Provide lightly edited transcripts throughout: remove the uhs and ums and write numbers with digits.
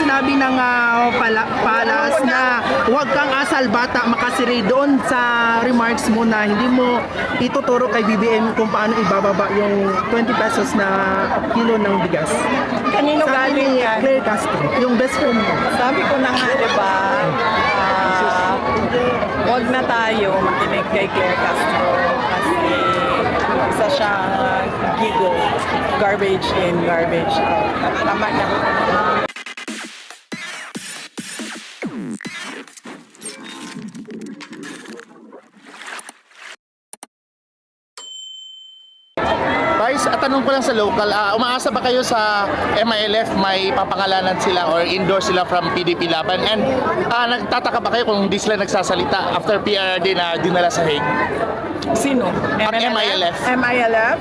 sinabi ng palas na huwag kang asal bata makasiri doon sa remarks mo na hindi mo ituturo kay BBM kung paano ibababa yung 20 pesos na kilo ng bigas. Kanino Sabi galing ni yan? Claire Castro, yung best friend mo. Sabi ko na nga, diba, wag na tayo makinig kay Claire Castro kasi isa siyang gigo, garbage in, garbage out. Tama na. Vice, tanong ko lang sa local, umaasa ba kayo sa MILF may papangalanan sila or endorse sila from PDP Laban? And nagtataka ba kayo kung hindi sila nagsasalita after PRD na dinala sa Hague? Sino? Ang MILF. MILF?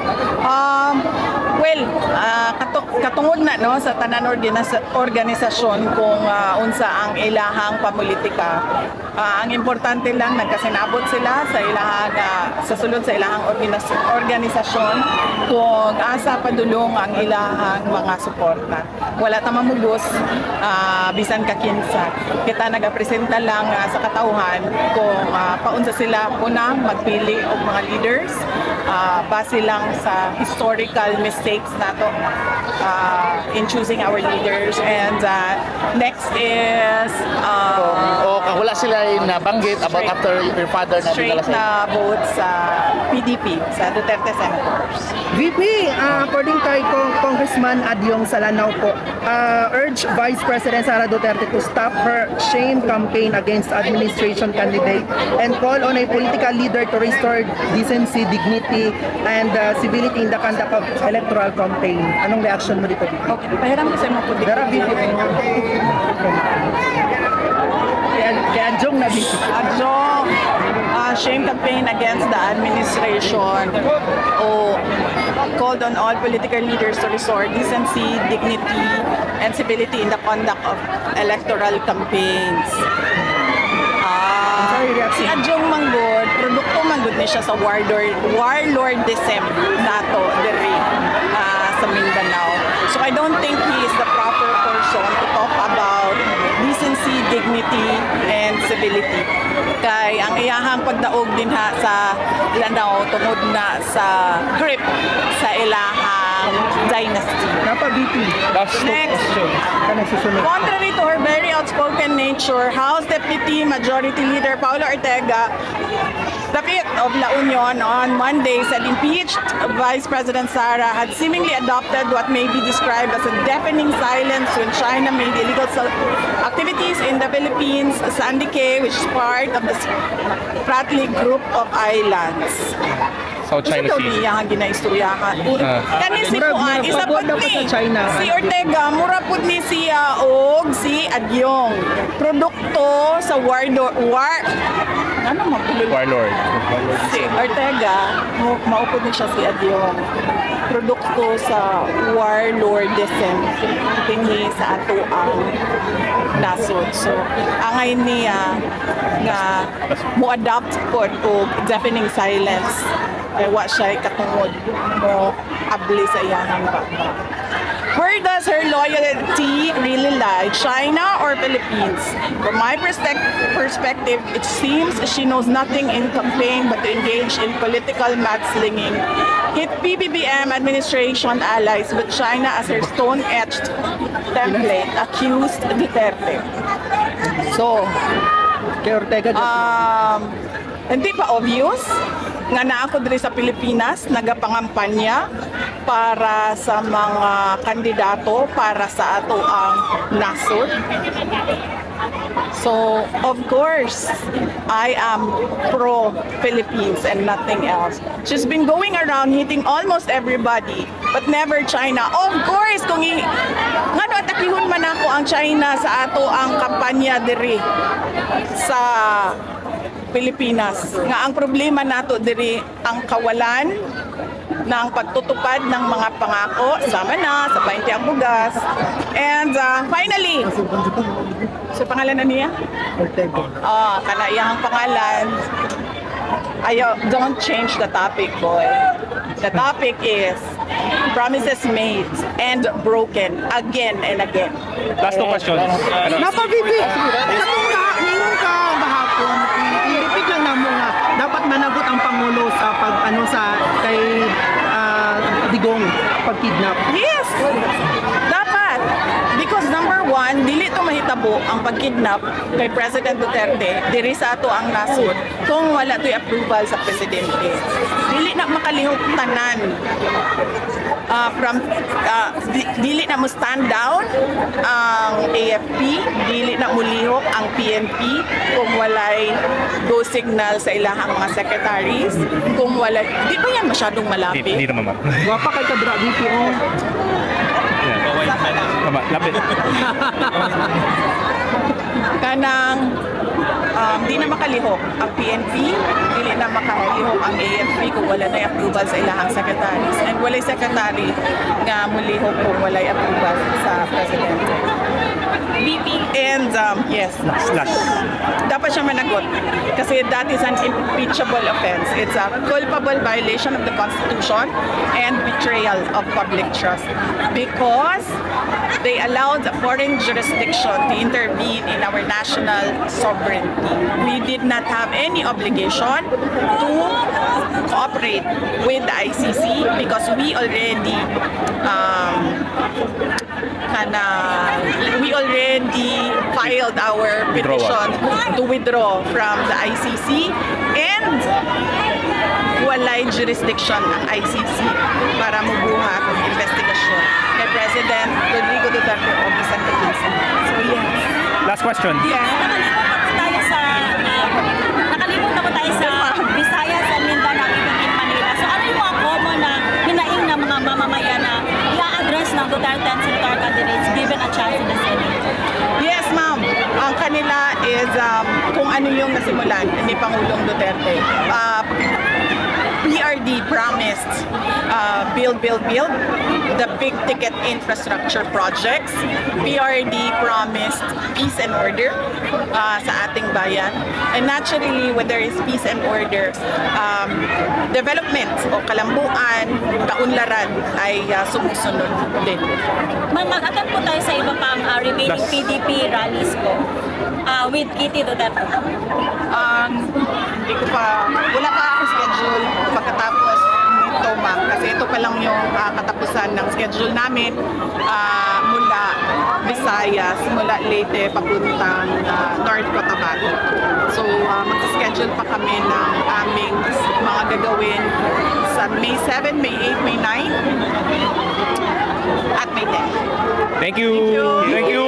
Well, katungod na no sa tanan organisasyon kung unsa ang ilahang pamulitika. Ang importante lang nagkasinabot sila sa ilahang sa sulod sa ilahang organisasyon kung asa padulong ang ilahang mga suporta. Wala ta mamugos bisan ka kinsa. Kita nagapresenta lang sa katauhan kung paunsa sila unang magpili og mga leaders base lang sa historical mistakes nato in choosing our leaders. And next is Wala sila nabanggit about after your father na straight dinala sa Hague? na vote sa PDP, sa Duterte Senators. VP, according kay Congressman Adyong Salanao po, urge Vice President Sara Duterte to stop her shame campaign against administration candidate and call on a political leader to restore decency, dignity, and civility in the conduct of electoral campaign. Anong reaction mo dito, VP? Okay, pahiram ko sa mga puti. Dara, VP. Kaya Jong na, VP. Adjong, shame campaign against the administration called on all political leaders to restore decency, dignity, and civility in the conduct of electoral campaigns. Si Adjong Manggod, produkto manggod ni siya sa warlordism nato diri sa Mindanao. So I don't think he is the proper person to talk about decency, dignity, and civility. Kay ang iyahang pagdaog din sa Lanao tungod na sa grip sa ilahang dynasty. Napa, VP. Next. Contrary to her very outspoken nature, House Deputy Majority Leader Paolo Ortega, the 5th of La Union on Monday said impeached Vice President Sara had seemingly adopted what may be described as a deafening silence when China made illegal activities in the Philippines, Sandy Cay, which is part of the Spratly Group of Islands. South China Ito Sea. niya ang ginaistoryahan. Kani si Puan, isa po dapat ni sa China. si Ortega, mura po ni siya og si Adyong. Produkto sa warlord. Si Ortega, maupod ni siya si Adyong. Produkto sa warlordism tinhi sa ato ang nasod. So, angay niya nga mo-adopt po og deafening silence. Ay wa siya katungod mo abli sa iyahang bakba. Where does her loyalty really lie? China or Philippines? From my perspective, it seems she knows nothing in campaign but to engage in political mudslinging. Hit PBBM administration allies with China as her stone-etched template, accused Duterte. So, Kay Ortega, hindi pa obvious nga naako diri sa Pilipinas nagapangampanya para sa mga kandidato para sa ato ang nasod. So, of course, I am pro-Philippines and nothing else. She's been going around hitting almost everybody, but never China. Of course, kung ngano atakihon man ako ang China sa ato ang kampanya diri sa Pilipinas. Nga ang problema nato diri ang kawalan ng pagtutupad ng mga pangako sama na sa 20 ang bugas. And finally, sa pangalan na niya? Ortega. Kana iyang pangalan. Don't change the topic, boy. The topic is promises made and broken again and again. Last two questions. Napabibi. Katong ngayon ka bahapon, i-repeat lang namo nga dapat managot ang pangulo sa kay Digong pagkidnap. Yes! Dapat! Because number one, dili to mahitabo ang pagkidnap kay President Duterte diri sa ato ang nasod kung wala to'y approval sa presidente. Dili na makalihok tanan dili na mo stand down ang AFP, dili na mulihok ang PNP kung walay go signal sa ilahang mga secretaries, kung walay, di ba yan masyadong malapit? Hindi naman, ma'am. Wapa kay kadra BPO. Tama, lapit. Kanang di na makalihok ang PNP, dili na makalihok ang AFP kung wala na approval sa ilahang secretaries, and walay secretary nga mulihok kung walay approval sa presidente. And yes, Last. dapat siya managot kasi that is an impeachable offense. It's a culpable violation of the Constitution and betrayal of public trust because they allowed a foreign jurisdiction to intervene in our national sovereignty. We did not have any obligation to cooperate with the ICC because we already filed our petition to withdraw from the ICC, and walay jurisdiction ang ICC para mubuhat ang investigasyon kay President Rodrigo Duterte o Vicente Quince. So yes. Last question. Nakalimutan ko tayo sa Visayas and Mindanao, even in Manila. So ano yung mga common na hinaing ng mga mamamayan na i-address ng Duterte and Senator candidates given a chance in the Senate? Yes, ma'am. Ang kanila is kung ano yung nasimulan ni Pangulong Duterte. PRD promised build, the big ticket infrastructure projects. PRD promised peace and order sa ating bayan. And naturally, when there is peace and order, development o kalambuan, kaunlaran ay sumusunod din. Mag-attend po tayo sa iba pang remaining Last. PDP rallies po with Kitty Duterte. Hindi ko pa, wala pa akong schedule pagkatapos nito, ma'am. Kasi ito pa lang yung katapusan ng schedule namin mula Visayas, mula Leyte, papuntang North Cotabato. So, mag-schedule pa kami ng aming mga gagawin sa May 7, May 8, May 9, at May 10. Thank you. Thank you. Thank you.